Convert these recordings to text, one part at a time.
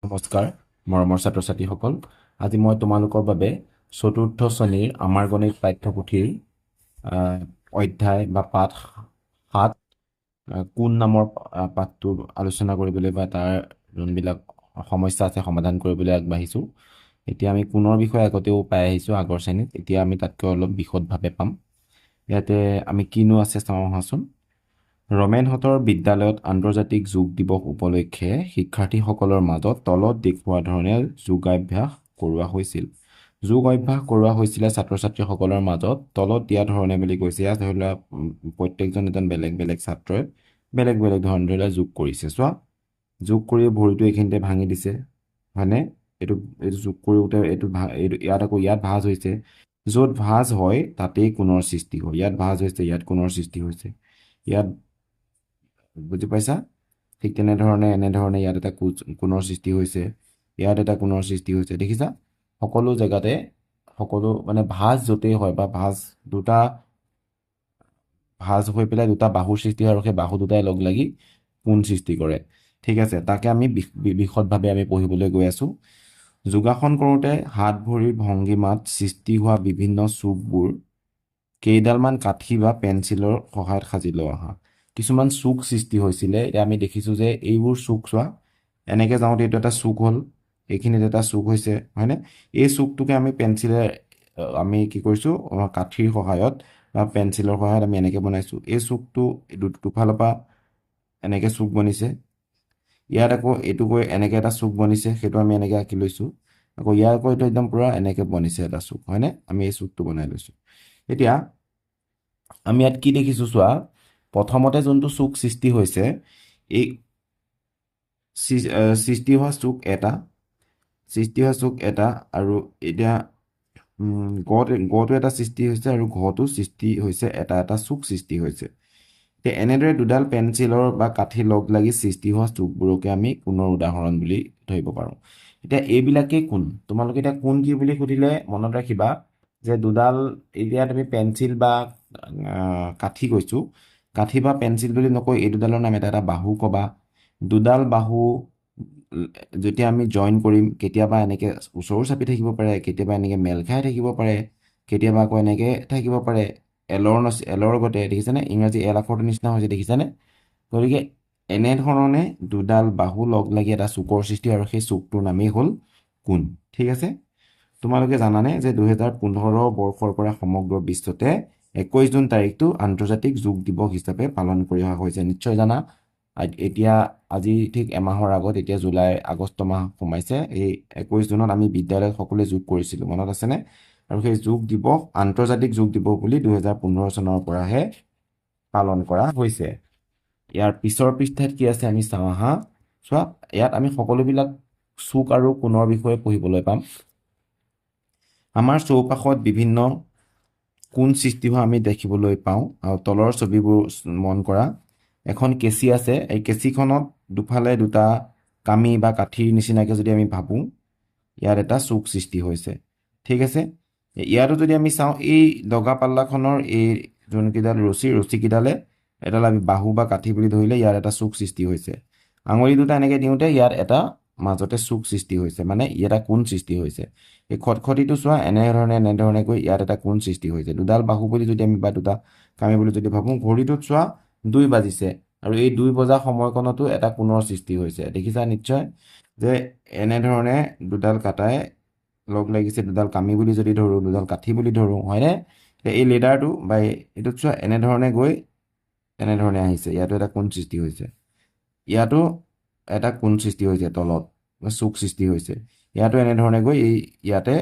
নমস্কাৰ মৰমৰ ছাত্ৰ ছাত্ৰীসকল আজি মই তোমালোকৰ বাবে চতুৰ্থ শ্ৰেণীৰ আমাৰ গণিত পাঠ্যপুথিৰ অধ্যায় বা পাঠ 7 কোন নামৰ পাঠটো আলোচনা কৰিবলৈ বা তাৰ যোনবিলাক সমস্যা আছে সমাধান কৰিবলৈ আগবাঢ়িছোঁ। এতিয়া আমি কোণৰ বিষয়ে আগতেও পাই আহিছোঁ আগৰ শ্ৰেণীত, এতিয়া আমি তাতকৈ অলপ বিশদভাৱে পাম। ইয়াতে আমি কিনো আছে চাওঁ আহাচোন। ৰমেনহঁতৰ বিদ্যালয়ত আন্তৰ্জাতিক যোগ দিৱস উপলক্ষে শিক্ষাৰ্থীসকলৰ মাজত তলত দেখুওৱা ধৰণে যোগাভ্যাস কৰোৱা হৈছিল। যোগ অভ্যাস কৰোৱা হৈছিলে ছাত্ৰ ছাত্ৰীসকলৰ মাজত তলত দিয়া ধৰণে বুলি কৈছে। ইয়াত ধৰি লোৱা প্ৰত্যেকজন এজন বেলেগ বেলেগ ছাত্ৰই বেলেগ বেলেগ ধৰণে ধৰি লোৱা যোগ কৰিছে। চোৱা, যোগ কৰি ভৰিটো এইখিনিতে ভাঙি দিছে, হয়নে? এইটো যোগ কৰোঁতে ইয়াত ভাঁজ হৈছে। য'ত ভাঁজ হয় তাতেই কোণৰ সৃষ্টি হয়। ইয়াত ভাঁজ হৈছে, ইয়াত কোণৰ সৃষ্টি হৈছে। ইয়াত বুজি পাইছা? ঠিক তেনেধৰণে এনেধৰণে ইয়াত এটা কোণৰ সৃষ্টি হৈছে, ইয়াত এটা কোণৰ সৃষ্টি হৈছে। দেখিছা? সকলো জেগাতে সকলো মানে ভাঁজ য'তেই হয় বা ভাঁজ হৈ পেলাই দুটা বাহুৰ সৃষ্টি হয় আৰু সেই বাহু দুটাই লগ লাগি কোণ সৃষ্টি কৰে। ঠিক আছে, তাকে আমি বিশদভাৱে আমি পঢ়িবলৈ গৈ আছোঁ। যোগাসন কৰোঁতে হাত ভৰিৰ ভংগীমাত সৃষ্টি হোৱা বিভিন্ন চুকবোৰ কেইডালমান কাঠি বা পেঞ্চিলৰ সহায়ত সাজি লোৱা হয়। কিছুমান চুক সৃষ্টি হৈছিলে। এতিয়া আমি দেখিছোঁ যে এইবোৰ চুক চোৱা, এনেকৈ যাওঁতে এইটো এটা চুক হ'ল, এইখিনিত এটা চুক হৈছে, হয়নে? এই চুকটোকে আমি আমি কি কৰিছোঁ, কাঠিৰ সহায়ত বা পেঞ্চিলৰ সহায়ত আমি এনেকৈ বনাইছোঁ। এই চুকটো দুফালৰ পৰা এনেকৈ চুক বনিছে। ইয়াত আকৌ এইটো গৈ এনেকৈ এটা চুক বনিছে, সেইটো আমি এনেকৈ আঁকি লৈছোঁ। আকৌ ইয়াৰ আকৌ এইটো একদম পূৰা এনেকৈ বনিছে এটা চুক, হয়নে? আমি এই চুকটো বনাই লৈছোঁ। এতিয়া আমি ইয়াত কি দেখিছোঁ চোৱা, প্ৰথমতে যোনটো চুক সৃষ্টি হৈছে, এই সৃষ্টি হোৱা চুক এটা আৰু এতিয়া গটো এটা সৃষ্টি হৈছে আৰু ঘটো সৃষ্টি হৈছে, এটা এটা চুক সৃষ্টি হৈছে। এতিয়া এনেদৰে দুডাল পেঞ্চিলৰ বা কাঠি লগ লাগি সৃষ্টি হোৱা চুকবোৰকে আমি কোণৰ উদাহৰণ বুলি ধৰিব পাৰোঁ। এতিয়া এইবিলাকেই কোণ। তোমালোকে এতিয়া কোণ কি বুলি সুধিলে মনত ৰাখিবা যে এতিয়া তুমি পেঞ্চিল বা কাঠি কৈছোঁ, কাঠি বা পেঞ্চিল বুলি নকৈ এই দুডালৰ নাম এটা বাহু ক'বা। দুডাল বাহু যেতিয়া আমি জইন কৰিম, কেতিয়াবা এনেকৈ ওচৰো চাপি থাকিব পাৰে, কেতিয়াবা এনেকৈ মেল খাই থাকিব পাৰে, কেতিয়াবা আকৌ এনেকৈ থাকিব পাৰে এলৰ গতে, দেখিছেনে? ইংৰাজী এল আখৰটোৰ নিচিনা হৈছে, দেখিছেনে? গতিকে এনেধৰণে দুডাল বাহু লগ লাগি এটা চুকৰ সৃষ্টি, আৰু সেই চুকটোৰ নামেই হ'ল কোণ। ঠিক আছে, তোমালোকে জানানে যে 2015 বৰ্ষৰ পৰা সমগ্ৰ বিশ্বতে 21 জুন তাৰিখটো আন্তৰ্জাতিক যোগ দিৱস হিচাপে পালন কৰি অহা হৈছে? নিশ্চয় জানা। এতিয়া আজি ঠিক এমাহৰ আগত, এতিয়া আগষ্ট মাহ সোমাইছে, এই 21 জুনত আমি বিদ্যালয়ত সকলোৱে যোগ কৰিছিলোঁ, মনত আছেনে? আৰু সেই যোগ দিৱস আন্তৰ্জাতিক যোগ দিৱস বুলি 2015 চনৰ পৰাহে পালন কৰা হৈছে। ইয়াৰ পিছৰ পৃষ্ঠাত কি আছে আমি চাওঁ আহা। চোৱা, ইয়াত আমি সকলোবিলাক চুক আৰু কোণৰ বিষয়ে পঢ়িবলৈ পাম। আমাৰ চৌপাশত বিভিন্ন কোণ সৃষ্টি হোৱা আমি দেখিবলৈ পাওঁ। আৰু তলৰ ছবিবোৰ মন কৰা, এখন কেঁচি আছে, এই কেঁচিখনত দুফালে দুটা কামি বা কাঠিৰ নিচিনাকৈ যদি আমি ভাবোঁ, ইয়াত এটা চুক সৃষ্টি হৈছে। ঠিক আছে, ইয়াতো যদি আমি চাওঁ, এই দগা পাল্লাখনৰ এই যোনকেইডাল ৰছীকেইডালে এডাল আমি বাহু বা কাঠি বুলি ধৰিলে ইয়াত এটা চুক সৃষ্টি হৈছে। আঙুলি দুটা এনেকৈ দিওঁতে ইয়াত এটা মাজতে চুক সৃষ্টি হৈছে, মানে ইয়াত এটা কোণ সৃষ্টি হৈছে। এই খটখটিটো চোৱা, এনেধৰণে গৈ ইয়াত এটা কোণ সৃষ্টি হৈছে। দুডাল বাহু বুলি যদি আমি বা দুটা কামি বুলি যদি ভাবোঁ, ঘড়ীটোত চোৱা 2 বাজিছে, আৰু এই 2 বজা সময়কণতো এটা কোণৰ সৃষ্টি হৈছে। দেখিছা নিশ্চয় যে এনেধৰণে দুডাল কাটাই লগ লাগিছে, দুডাল কামি বুলি যদি ধৰোঁ, দুডাল কাঠি বুলি ধৰোঁ, হয়নে? এই লেডাৰটো বা এইটোত চোৱা, এনেধৰণে গৈ এনেধৰণে আহিছে, ইয়াতো এটা কোণ সৃষ্টি হৈছে, ইয়াতো এটা কোণ সৃষ্টি হৈছে, তলত চুক সৃষ্টি হৈছে, ইয়াতো এনেধৰণে গৈ ইয়াতে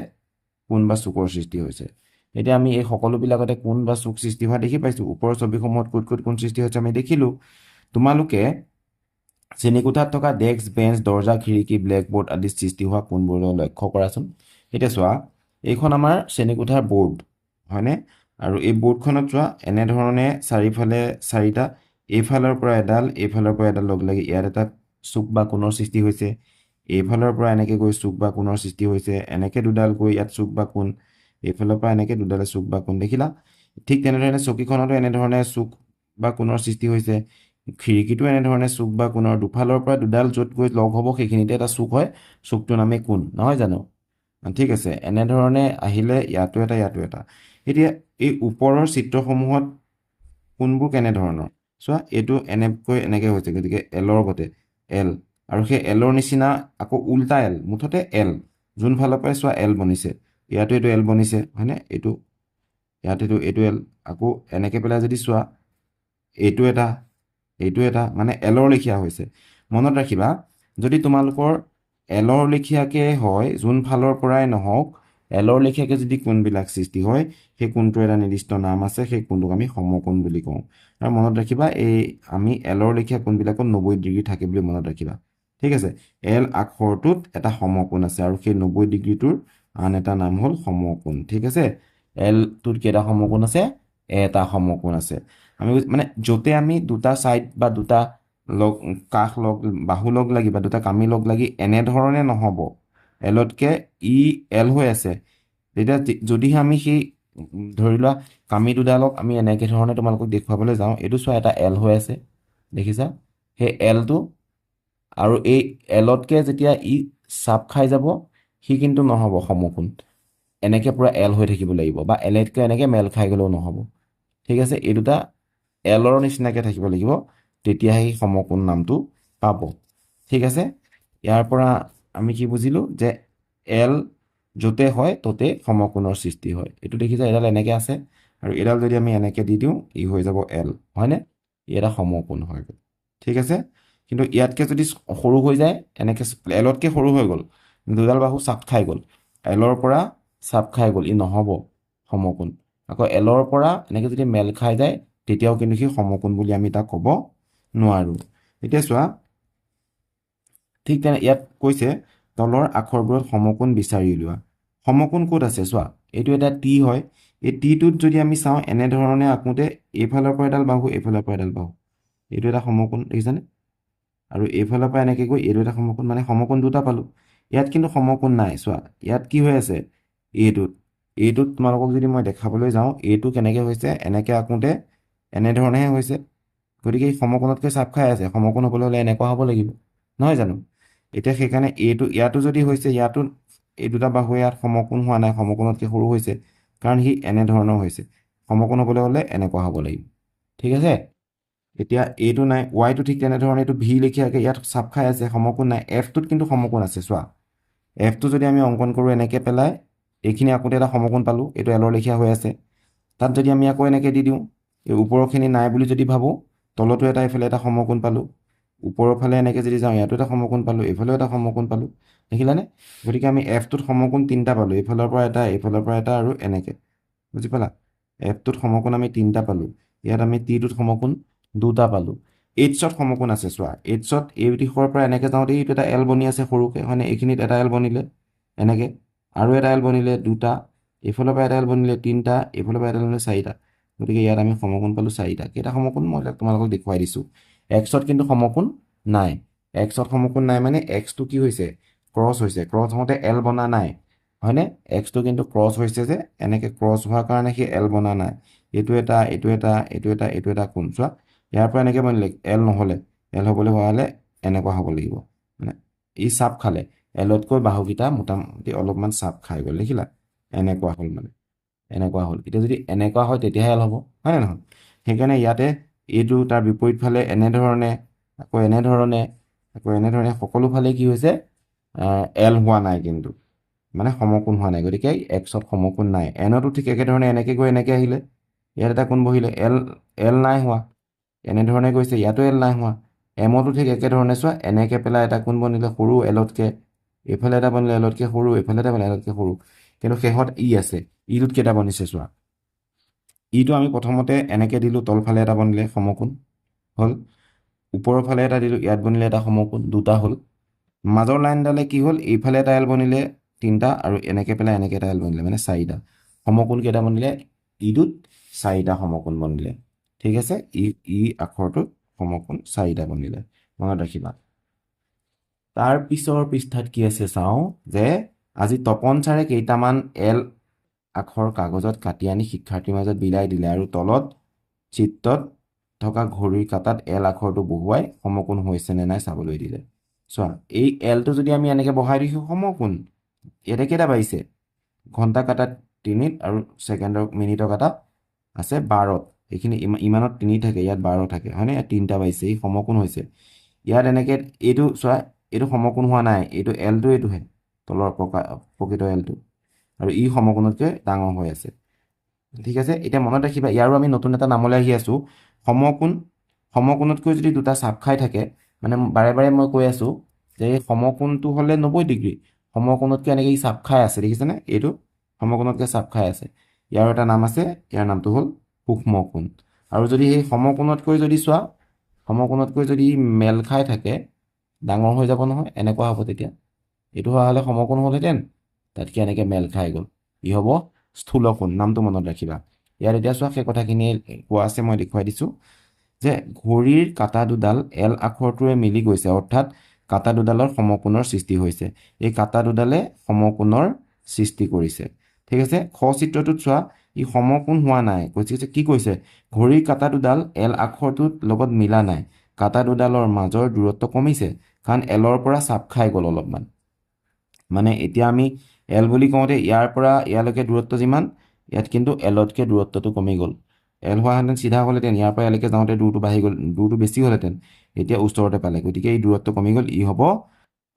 কোণ বা চুকৰ সৃষ্টি হৈছে। এতিয়া আমি এই সকলোবিলাকতে কোণ বা চুক সৃষ্টি হোৱা দেখি পাইছোঁ। ওপৰৰ ছবিসমূহত ক'ত ক'ত কোণ সৃষ্টি হৈছে আমি দেখিলোঁ। তোমালোকে শ্ৰেণীকোঠাত থকা ডেস্ক, বেঞ্চ, দৰ্জা, খিৰিকী, ব্লেকবোৰ্ড আদিত সৃষ্টি হোৱা কোণবোৰলৈ লক্ষ্য কৰাচোন। এতিয়া চোৱা, এইখন আমাৰ শ্ৰেণীকোঠাৰ বৰ্ড, হয়নে? আৰু এই বৰ্ডখনত চোৱা, এনেধৰণে চাৰিফালে চাৰিটা, এইফালৰ পৰা এডাল, এইফালৰ পৰা এডাল লগ লাগি ইয়াত এটা চুক বা কোণৰ সৃষ্টি হৈছে। এইফালৰ পৰা এনেকৈ গৈ চুক বা কোণৰ সৃষ্টি হৈছে, এনেকৈ দুডাল গৈ ইয়াত চুক বা কোণ, এইফালৰ পৰা এনেকৈ দুডালে চুক বা কোণ, দেখিলা? ঠিক তেনেধৰণে চকীখনতো এনেধৰণে চুক বা কোণৰ সৃষ্টি হৈছে। খিৰিকীটো এনেধৰণে চুক বা কোণৰ দুফালৰ পৰা দুডাল য'ত গৈ লগ হ'ব সেইখিনিতে এটা চুক হয়, চুকটোৰ নামে কোণ, নহয় জানো? ঠিক আছে, এনেধৰণে আহিলে ইয়াতো এটা ইয়াতো এটা। এতিয়া এই ওপৰৰ চিত্ৰসমূহত কোনবোৰ কেনেধৰণৰ চোৱা, এইটো এনেকৈ এনেকৈ হৈছে, গতিকে এলৰ গতে এল, আৰু সেই এলৰ নিচিনা আকৌ উল্টা এল, মুঠতে এল যোনফালৰ পৰাই চোৱা এল বনিছে, ইয়াতো এইটো এল বনিছে হয়নে, এইটো ইয়াত এইটো এল, আকৌ এনেকৈ পেলাই যদি চোৱা এইটো এটা এইটো এটা, মানে এলৰ লেখীয়া হৈছে। মনত ৰাখিবা, যদি তোমালোকৰ এলৰ লেখীয়াকৈ হয় যোনফালৰ পৰাই নহওক, এলৰ লেখীয়াকৈ যদি কোণবিলাক সৃষ্টি হয়, সেই কোণটোৰ এটা নিৰ্দিষ্ট নাম আছে, সেই কোণটোক আমি সমকোণ বুলি কওঁ। আৰু মনত ৰাখিবা, এই আমি এলৰ লেখীয়া কোণবিলাকত 90 ডিগ্ৰী থাকে বুলি মনত ৰাখিবা। ঠিক আছে, এল আখৰটোত এটা সমকোণ আছে, আৰু সেই 90 ডিগ্ৰীটোৰ আন এটা নাম হ'ল সমকোণ। ঠিক আছে, এলটোত কেইটা সমকোণ আছে? এটা সমকোণ আছে। আমি মানে য'তে আমি দুটা ছাইড বা দুটা লগ কাষ লগ বাহু লগ লাগি বা দুটা কামি লগ লাগি এনেধৰণে নহ'ব, এলতকৈ ই এল হৈ আছে, তেতিয়া যদিহে আমি সেই ধৰি লোৱা কামি দুডালক আমি এনেকৈ ধৰণে তোমালোকক দেখুৱাবলৈ যাওঁ, এইটো চোৱা এটা এল হৈ আছে, দেখিছা? সেই এলটো আৰু এই এলতকৈ যেতিয়া ই চাপ খাই যাব, সি কিন্তু নহ'ব সমকোণ, এনেকৈ পূৰা এল হৈ থাকিব লাগিব, বা এলতকৈ এনেকৈ মেল খাই গ'লেও নহ'ব। ঠিক আছে, এই দুটা এলৰ নিচিনাকৈ থাকিব লাগিব, তেতিয়াহে সি সমকোণ নামটো পাব। ঠিক আছে, ইয়াৰ পৰা আমি কি বুজিলোঁ যে এল য'তে হয় ত'তে সমকোণৰ সৃষ্টি হয়। এইটো দেখিছা, এডাল এনেকৈ আছে, আৰু এডাল যদি আমি এনেকৈ দি দিওঁ, ই হৈ যাব এল, হয়নে? ই এটা সমকোণ হয়। ঠিক আছে, কিন্তু ইয়াতকৈ যদি সৰু হৈ যায়, এনেকৈ এলতকৈ সৰু হৈ গ'ল, দুডাল বাহু চাপ খাই গ'ল, এলৰ পৰা চাপ খাই গ'ল, ই নহ'ব সমকোণ। আকৌ এলৰ পৰা এনেকৈ যদি মেল খাই যায়, তেতিয়াও কিন্তু সি সমকোণ বুলি আমি তাক ক'ব নোৱাৰোঁ। এতিয়া চোৱা, ঠিক তেনে ইয়াত কৈছে তলৰ আখৰবোৰত সমকোণ বিচাৰি উলিওৱা। সমকোণ ক'ত আছে চোৱা, এইটো এটা টি হয়, এই টিটোত যদি আমি চাওঁ এনেধৰণে আঁকোতে এইফালৰ পৰা এডাল বাহু, এইফালৰ পৰা এডাল বাহু, এইটো এটা সমকোণ, দেখিছানে? আৰু এইফালৰ পৰা এনেকৈ গৈ এইটো এটা সমকোণ, মানে সমকোণ দুটা পালোঁ। ইয়াত কিন্তু সমকোণ নাই, চোৱা ইয়াত কি হৈ আছে, এইটোত তোমালোকক যদি মই দেখাবলৈ যাওঁ, এইটো কেনেকৈ হৈছে, এনেকৈ আঁকোতে এনেধৰণেহে হৈছে, গতিকে এই সমকোণতকৈ চাপ খাই আছে, সমকোণ হ'বলৈ হ'লে এনেকুৱা হ'ব লাগিব, নহয় জানো? এতিয়া সেইকাৰণে এইটো ইয়াতো যদি হৈছে, ইয়াতো এই দুটা বাহু ইয়াত সমকোণ হোৱা নাই, সমকোণতকৈ সৰু হৈছে, কাৰণ সি এনেধৰণৰ হৈছে, সমকোণ হ'বলৈ হ'লে এনেকুৱা হ'ব লাগিব। ঠিক আছে, এতিয়া এইটো নাই, ৱাইটো ঠিক তেনেধৰণে এইটো ভি লেখীয়াকৈ ইয়াত চাপ খাই আছে, সমকোণ নাই। এফটোত কিন্তু সমকোণ আছে, চোৱা এফটো যদি আমি অংকন কৰোঁ এনেকৈ পেলাই, এইখিনি আঁকোতে এটা সমকোণ পালোঁ, এইটো এলৰ লেখীয়া হৈ আছে। তাত যদি আমি আকৌ এনেকৈ দি দিওঁ, এই ওপৰৰখিনি নাই বুলি যদি ভাবোঁ, তলতো এটা এইফালে এটা সমকোণ পালোঁ, ওপৰৰ ফালে এনেকৈ যদি যাওঁ, ইয়াতো এটা সমকোণ পালোঁ, এইফালেও এটা সমকোণ পালোঁ, দেখিলানে? গতিকে আমি এফটোত সমকোণ তিনিটা পালোঁ, এইফালৰ পৰা এটা, এইফালৰ পৰা এটা, আৰু এনেকৈ, বুজি পালা? এফটোত সমকোণ আমি তিনিটা পালোঁ, ইয়াত আমি টিটোত সমকোণ দুটা পালোঁ। এইচত সমকোণ আছে, চোৱা এইচত এই দিশৰ পৰা এনেকৈ যাওঁতে এইটো এটা এল বনি আছে সৰুকৈ, মানে এইখিনিত এটা এল বনিলে, এনেকৈ আৰু এটা এল বনিলে দুটা, এইফালৰ পৰা এটা এল বনিলে তিনিটা, এইফালৰ পৰা এটা এল বনিলে চাৰিটা, গতিকে ইয়াত আমি সমকোণ পালোঁ চাৰিটা। কেইটা সমকোণ মই তোমালোকক দেখুৱাই দিছোঁ। এক্সত কিন্তু সমকোণ নাই, এক্সত সমকোণ নাই মানে এক্সটো কি হৈছে, ক্ৰছ হৈছে, ক্ৰছ হওঁতে এল বনা নাই, হয়নে? এক্সটো কিন্তু ক্ৰছ হৈছে, যে এনেকৈ ক্ৰছ হোৱাৰ কাৰণে সি এল বনা নাই। এইটো এটা, এইটো এটা, এইটো এটা, এইটো এটা কোণ, চোৱা ইয়াৰ পৰা এনেকৈ বনিলে এল নহ'লে, এল হ'বলৈ হোৱা হ'লে এনেকুৱা হ'ব লাগিব, মানে ই চাপ খালে, এলতকৈ বাহুকেইটা মোটামুটি অলপমান চাপ খাই গ'ল, দেখিলা? এনেকুৱা হ'ল, মানে এনেকুৱা হ'ল। এতিয়া যদি এনেকুৱা হয় তেতিয়াহে এল হ'ব, হয়নে নহয়? সেইকাৰণে ইয়াতে এইটো তাৰ বিপৰীত ফালে এনেধৰণে, আকৌ এনেধৰণে, আকৌ এনেধৰণে সকলো ফালে কি হৈছে, এল হোৱা নাই, কিন্তু মানে সমকোণ হোৱা নাই, গতিকে এক্সত সমকোণ নাই। এনতো ঠিক একেধৰণে এনেকৈ গৈ এনেকৈ আহিলে, ইয়াত এটা কোণ বহিলে, এল এল নাই হোৱা, এনেধৰণে গৈছে, ইয়াতো এল নাই হোৱা। এমতো ঠিক একেধৰণে চোৱা, এনেকৈ পেলাই এটা কোণ বনিলে সৰু এলতকৈ, এইফালে এটা বনিলে এলতকৈ সৰু, এইফালে এটা বনিলে এলতকৈ সৰু, কিন্তু শেষত ই আছে, ইটোত কেইটা বনিছে চোৱা, ইটো আমি প্ৰথমতে এনেকৈ দিলোঁ, তলফালে এটা বনিলে সমকোণ হ'ল, ওপৰৰ ফালে এটা দিলোঁ, ইয়াত বনিলে এটা সমকোণ, দুটা হ'ল। মাজৰ লাইনডালে কি হ'ল, এইফালে এটা এল বনিলে তিনিটা, আৰু এনেকৈ পেলাই এনেকৈ এটা এল বনিলে, মানে চাৰিটা সমকোণ। কেইটা বনিলে, ইটোত চাৰিটা সমকোণ বনিলে। ঠিক আছে, ই আখৰটোত সমকোণ চাৰিটা বনিলে, মনত ৰাখিবা। তাৰ পিছৰ পৃষ্ঠাত কি আছে চাওঁ, যে আজি তপন ছাৰে কেইটামান এল আখৰ কাগজত কাটি আনি শিক্ষাৰ্থীৰ মাজত বিলাই দিলে, আৰু তলত চিত্ৰত থকা ঘড়ীৰ কাঁটাত এল আখৰটো বহুৱাই সমকোণ হৈছে নে নাই চাবলৈ দিলে চোৱা এই এলটো যদি আমি এনেকৈ বহাই দিছোঁ সমকোণ ইয়াতে কেইটা বাঢ়িছে ঘণ্টা কাটাত 3 আৰু ছেকেণ্ডৰ মিনিটৰ কাটাত আছে 12 এইখিনি ইমানত 3 থাকে ইয়াত 12 থাকে হয়নে ইয়াত 3টা বাঢ়িছে এই সমকোণ হৈছে ইয়াত এনেকৈ এইটো চোৱা এইটো সমকোণ হোৱা নাই এইটো এলটো এইটোহে তলৰ প্ৰকৃত এলটো আৰু ই সমকোণতকৈ ডাঙৰ হৈ আছে ঠিক আছে এতিয়া মনত ৰাখিবা ইয়াৰো আমি নতুন এটা নামলৈ আহি আছোঁ সমকোণতকৈ যদি দুটা চাপ খাই থাকে মানে বাৰে বাৰে মই কৈ আছোঁ যে এই সমকোণটো হ'লে 90 ডিগ্ৰী সমকোণতকৈ এনেকৈ ই চাপ খাই আছে দেখিছেনে এইটো সমকোণতকৈ চাপ খাই আছে ইয়াৰ এটা নাম আছে ইয়াৰ নামটো হ'ল সূক্ষ্মকোণ আৰু যদি সেই সমকোণতকৈ যদি চোৱা সমকোণতকৈ যদি মেল খাই থাকে ডাঙৰ হৈ যাব নহয় এনেকুৱা হ'ব তেতিয়া এইটো হোৱা হ'লে সমকোণ হ'লহেঁতেন তাতকৈ এনেকৈ মেল খাই গ'ল ই হ'ব স্থূলকোণ নামটো মনত ৰাখিবা ইয়াত এতিয়া চোৱা সেই কথাখিনি কোৱা আছে মই দেখুৱাই দিছোঁ যে ঘড়ীৰ কাঁটা দুডাল এল আখৰটোৱে মিলি গৈছে অৰ্থাৎ কাঁটা দুডালৰ সমকোণৰ সৃষ্টি হৈছে এই কাঁটা দুডালে সমকোণৰ সৃষ্টি কৰিছে ঠিক আছে খ চিত্ৰটোত চোৱা ই সমকোণ হোৱা নাই কৈছে কি কৈছে ঘড়ীৰ কাঁটা দুডাল এল আখৰটোৰ লগত মিলা নাই কাঁটা দুডালৰ মাজৰ দূৰত্ব কমিছে কাৰণ এলৰ পৰা চাপ খাই গ'ল অলপমান মানে এতিয়া আমি এল বুলি কওঁতে ইয়াৰ পৰা ইয়ালৈকে দূৰত্ব যিমান ইয়াত কিন্তু এলতকৈ দূৰত্বটো কমি গ'ল এল হোৱাহেঁতেন চিধা হ'লহেঁতেন ইয়াৰ পৰা এলৈকে যাওঁতে দূৰটো বাঢ়ি গ'ল দূৰটো বেছি হ'লহেঁতেন এতিয়া ওচৰতে পালে গতিকে এই দূৰত্ব কমি গ'ল ই হ'ব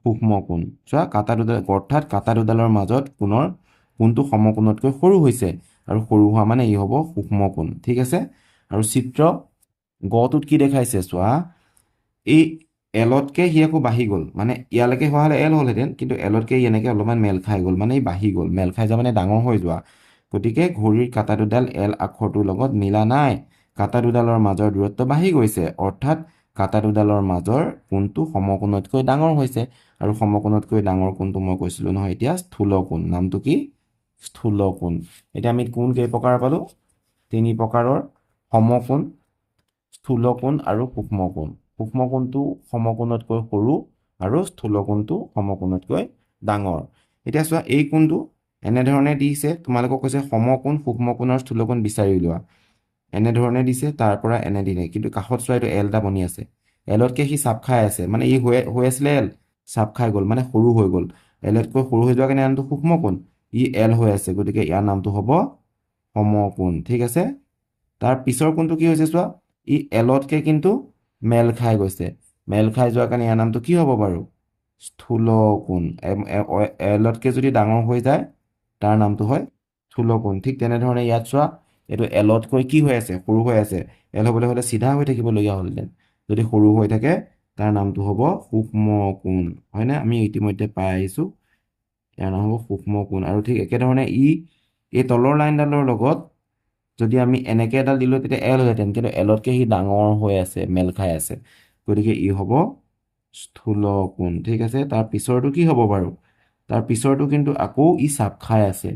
সূক্ষ্মকোণ চোৱা কাঁটা দুডাল অৰ্থাৎ কাঁটা দুডালৰ মাজত কোণটো সমকোণতকৈ সৰু হৈছে আৰু সৰু হোৱা মানে ই হ'ব সূক্ষ্মকোণ ঠিক আছে আৰু চিত্ৰ গটোত কি দেখাইছে চোৱা এই এলতকৈ সি আকৌ বাঢ়ি গ'ল মানে ইয়ালৈকে হোৱা হ'লে এল হ'লহেঁতেন কিন্তু এলতকৈ ই এনেকৈ অলপমান মেল খাই গ'ল মানে ই বাঢ়ি গ'ল মেল খাই যোৱা মানে ডাঙৰ হৈ যোৱা গতিকে ঘড়ীৰ কাঁটা দুডাল এল আখৰটোৰ লগত মিলা নাই কাঁটা দুডালৰ মাজৰ দূৰত্ব বাঢ়ি গৈছে অৰ্থাৎ কাঁটা দুডালৰ মাজৰ কোণটো সমকোণতকৈ ডাঙৰ হৈছে আৰু সমকোণতকৈ ডাঙৰ কোণটো মই কৈছিলোঁ নহয় এতিয়া স্থূলকোণ নামটো কি স্থূলকোণ এতিয়া আমি কোণ কেই প্ৰকাৰ পালোঁ 3 প্ৰকাৰৰ সমকোণ স্থূলকোণ আৰু সূক্ষ্মকোণ সূক্ষ্মকোণটো সমকোণতকৈ সৰু আৰু স্থূলকোণটো সমকোণতকৈ ডাঙৰ এতিয়া চোৱা এই কোণটো এনেধৰণে দিছে তোমালোকক কৈছে সমকোণ সূক্ষ্মকোণ আৰু স্থূলকোণ বিচাৰি উলিওৱা এনেধৰণে দিছে তাৰ পৰা এনে দিলে কিন্তু কাষত চোৱা এইটো এল এটা বনি আছে এলতকৈ সি চাপ খাই আছে মানে ই হৈ আছিলে এল চাপ খাই গ'ল মানে সৰু হৈ গ'ল এলতকৈ সৰু হৈ যোৱা কাৰণে নামটো সূক্ষ্মকোণ ই এল হৈ আছে গতিকে ইয়াৰ নামটো হ'ব সমকোণ ঠিক আছে তাৰ পিছৰ কোণটো কি হৈছে চোৱা ই এলতকৈ কিন্তু মেল খাই গৈছে মেল খাই যোৱাৰ কাৰণে ইয়াৰ নামটো কি হ'ব বাৰু স্থূলকোণ এলতকৈ যদি ডাঙৰ হৈ যায় তাৰ নামটো হয় স্থূলকোণ ঠিক তেনেধৰণে ইয়াত চোৱা এইটো এলতকৈ কি হৈ আছে সৰু হৈ আছে এল হ'বলৈ হ'লে চিধা হৈ থাকিবলগীয়া হ'লহেঁতেন যদি সৰু হৈ থাকে তাৰ নামটো হ'ব সূক্ষ্মকোণ হয়নে আমি ইতিমধ্যে পাই আহিছোঁ ইয়াৰ নাম হ'ব সূক্ষ্মকোণ আৰু ঠিক একেধৰণে এই তলৰ লাইনডালৰ লগত যদি আমি এনেকৈ এডাল দিলোঁ তেতিয়া এল হ'লহেঁতেন কিন্তু এলতকৈ সি ডাঙৰ হৈ আছে মেল খাই আছে গতিকে ই হ'ব স্থূলকোণ ঠিক আছে তাৰ পিছৰটো কি হ'ব বাৰু তাৰ পিছৰটো কিন্তু আকৌ ই চাপ খাই আছে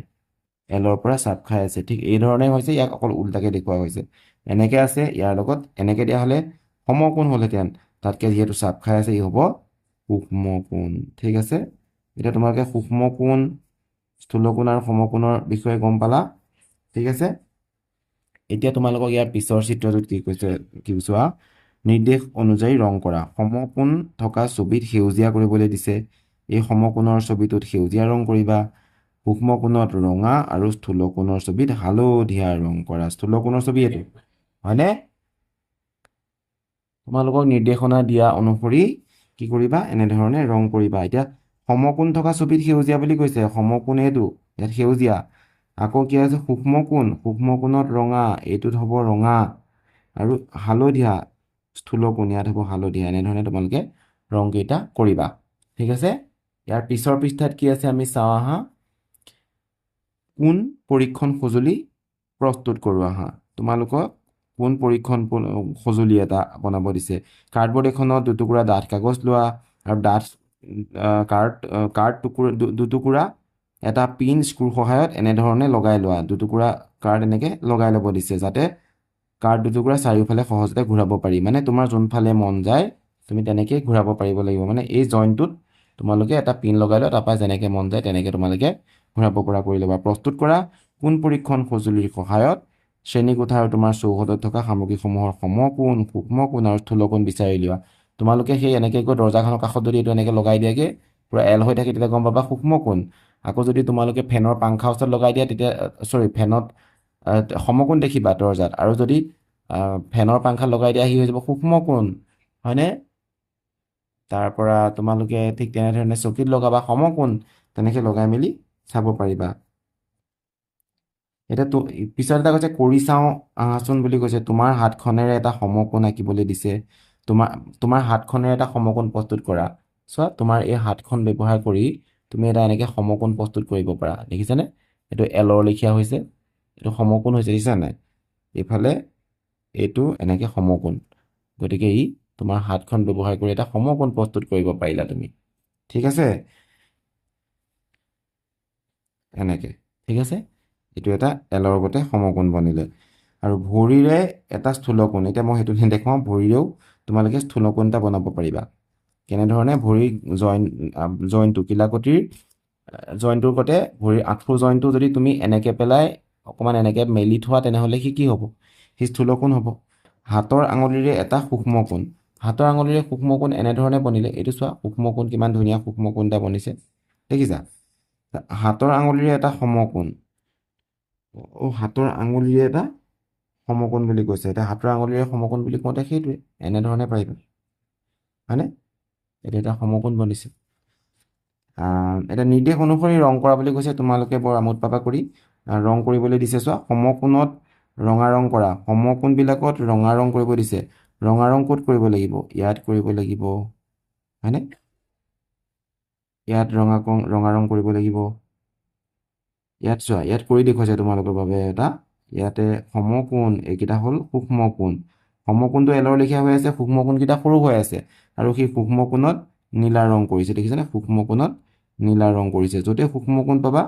এলৰ পৰা চাপ খাই আছে ঠিক এই ধৰণে হৈছে ইয়াক অকল উল্টাকৈ দেখুওৱা হৈছে এনেকৈ আছে ইয়াৰ লগত এনেকৈ দিয়া হ'লে সমকোণ হ'লহেঁতেন তাতকৈ যিহেতু চাপ খাই আছে ই হ'ব সূক্ষ্মকোণ ঠিক আছে এতিয়া তোমালোকে সূক্ষ্মকোণ স্থূলকোণ আৰু সমকোণৰ বিষয়ে গম পালা ঠিক আছে এতিয়া তোমালোকক ইয়াৰ পিছৰ চিত্ৰটোত কি কৈছে কি চোৱা নিৰ্দেশ অনুযায়ী ৰং কৰা সমকোণ থকা ছবিত সেউজীয়া কৰিবলৈ দিছে এই সমকোণৰ ছবিটোত সেউজীয়া ৰং কৰিবা সূক্ষ্মকোণত ৰঙা আৰু স্থূলকোণৰ ছবিত হালধীয়া ৰং কৰা স্থূলকোণৰ ছবি এইটো হয়নে তোমালোকক নিৰ্দেশনা দিয়া অনুসৰি কি কৰিবা এনেধৰণে ৰং কৰিবা এতিয়া সমকোণ থকা ছবিত সেউজীয়া বুলি কৈছে সমকোণ এইটো ইয়াত সেউজীয়া আকৌ কি আছে সূক্ষ্মকোণত ৰঙা এইটোত হ'ব ৰঙা আৰু হালধীয়া স্থূলকোণ ইয়াত হ'ব হালধীয়া এনেধৰণে তোমালোকে ৰংকেইটা কৰিবা ঠিক আছে ইয়াৰ পিছৰ পৃষ্ঠাত কি আছে আমি চাওঁ আহা কোণ পৰীক্ষণ সঁজুলি প্ৰস্তুত কৰোঁ আহা তোমালোকক কোণ পৰীক্ষণ সঁজুলি এটা বনাব দিছে কাৰ্ডবৰ্ড এখনত দুটুকুৰা ডাঠ কাগজ লোৱা আৰু ডাঠ কাৰ্ড দুটুকুৰা এটা পিন স্ক্ৰুৰ সহায়ত এনেধৰণে লগাই লোৱা দুটুকুৰা কাৰ্ড এনেকৈ লগাই ল'ব দিছে যাতে কাৰ্ড দুটুকুৰা চাৰিওফালে সহজতে ঘূৰাব পাৰি মানে তোমাৰ যোনফালে মন যায় তুমি তেনেকৈ ঘূৰাব পাৰিব লাগিব মানে এই জইণ্টটোত তোমালোকে এটা পিন লগাই লোৱা তাৰপৰা যেনেকৈ মন যায় তেনেকৈ তোমালোকে ঘূৰাব পৰা কৰি ল'বা প্ৰস্তুত কৰা কোণ পৰীক্ষণ সঁজুলিৰ সহায়ত শ্ৰেণীকোঠা আৰু তোমাৰ চৌহদত থকা সামগ্ৰীসমূহৰ সমকোণ, সূক্ষ্মকোণ আৰু স্থূলকোণ বিচাৰি উলিওৱা। তোমালোকে সেই এনেকৈ গৈ দৰ্জাখনৰ কাষত যদি এইটো এনেকৈ লগাই দিয়াগে পূৰা এল হৈ থাকে, তেতিয়া গম পাবা সূক্ষ্মকোণ। আকৌ যদি তোমালোকে ফেনৰ পাংখা ওচৰত লগাই দিয়া, তেতিয়া ফেনত সমকোণ দেখিবা দৰ্জাত। আৰু যদি ফেনৰ পাংখা লগাই দিয়া, সি হৈ যাব সূক্ষ্মকোণ, হয়নে? তাৰ পৰা তোমালোকে ঠিক তেনেধৰণে চকীত লগাবা সমকোণ, তেনেকৈ লগাই মেলি চাব পাৰিবা। এতিয়া পিছত এটা কৈছে কৰি চাওঁ আহাচোন বুলি কৈছে। তোমাৰ হাতখনেৰে এটা সমকোণ আঁকিবলৈ দিছে। তোমাৰ তোমাৰ হাতখনেৰে এটা সমকোণ প্ৰস্তুত কৰা। চোৱা, তোমাৰ এই হাতখন ব্যৱহাৰ কৰি তুমি এটা এনেকৈ সমকোণ প্ৰস্তুত কৰিব পাৰা। দেখিছানে? এইটো এলৰ লেখীয়া হৈছে, এইটো সমকোণ হৈছে, দেখিছা নাই? এইফালে এইটো এনেকৈ সমকোণ। গতিকে তোমাৰ হাতখন ব্যৱহাৰ কৰি এটা সমকোণ প্ৰস্তুত কৰিব পাৰিলা তুমি। ঠিক আছে? এনেকৈ, ঠিক আছে? এইটো এটা এলৰ গতে সমকোণ বনিলে। আৰু ভৰিৰে এটা স্থূলকোণ, এতিয়া মই সেইটো দেখুৱাওঁ। ভৰিৰেও তোমালোকে স্থূলকোণ এটা বনাব পাৰিবা। কেনেধৰণে? ভৰিৰ জইনটো কিলাকটিৰ জইনটোৰ গতে ভৰিৰ আঁঠুৰ জইনটো যদি তুমি এনেকৈ পেলাই অকণমান এনেকৈ মেলি থোৱা, তেনেহ'লে সি কি হ'ব? সি স্থূলকোণ হ'ব। হাতৰ আঙুলিৰে এটা সূক্ষ্মকোণ, হাতৰ আঙুলিৰে সূক্ষ্মকোণ এনেধৰণে বনিলে। এইটো চোৱা, সূক্ষ্মকোণ কিমান ধুনীয়া সূক্ষ্মকোণ এটা বনিছে, দেখিছা? হাতৰ আঙুলিৰে এটা সমকোণ, হাতৰ আঙুলিৰে এটা সমকোণ বুলি কৈছে। এতিয়া হাতৰ আঙুলিৰে সমকোণ বুলি কওঁতে সেইটোৱে এনেধৰণে পাৰিবা, হয়নে? এইটো এটা সমকোণ বনিছে। এটা নিৰ্দেশ অনুসৰি ৰং কৰা বুলি কৈছে। তোমালোকে বৰ আমোদ পাবা কৰি। ৰং কৰিবলৈ দিছে, চোৱা, সমকোণত ৰঙা ৰং কৰা। সমকোণবিলাকত ৰঙা ৰং কৰিব দিছে। ৰঙা ৰং ক'ত কৰিব লাগিব? ইয়াত কৰিব লাগিব, হয়নে? ইয়াত ৰঙা ৰং কৰিব লাগিব। ইয়াত চোৱা, ইয়াত কৰি দেখুৱাইছে তোমালোকৰ বাবে এটা। ইয়াতে সমকোণ, এইকেইটা হ'ল সূক্ষ্মকোণ। সমকোণটো এলৰ লেখীয়া হৈ আছে, সূক্ষ্মকোণকেইটা সৰু হৈ আছে। আৰু সেই সূক্ষ্মকোণত নীলা ৰং কৰিছে, দেখিছেনে? সূক্ষ্মকোণত নীলা ৰং কৰিছে। য'তে সূক্ষ্মকোণ পাবা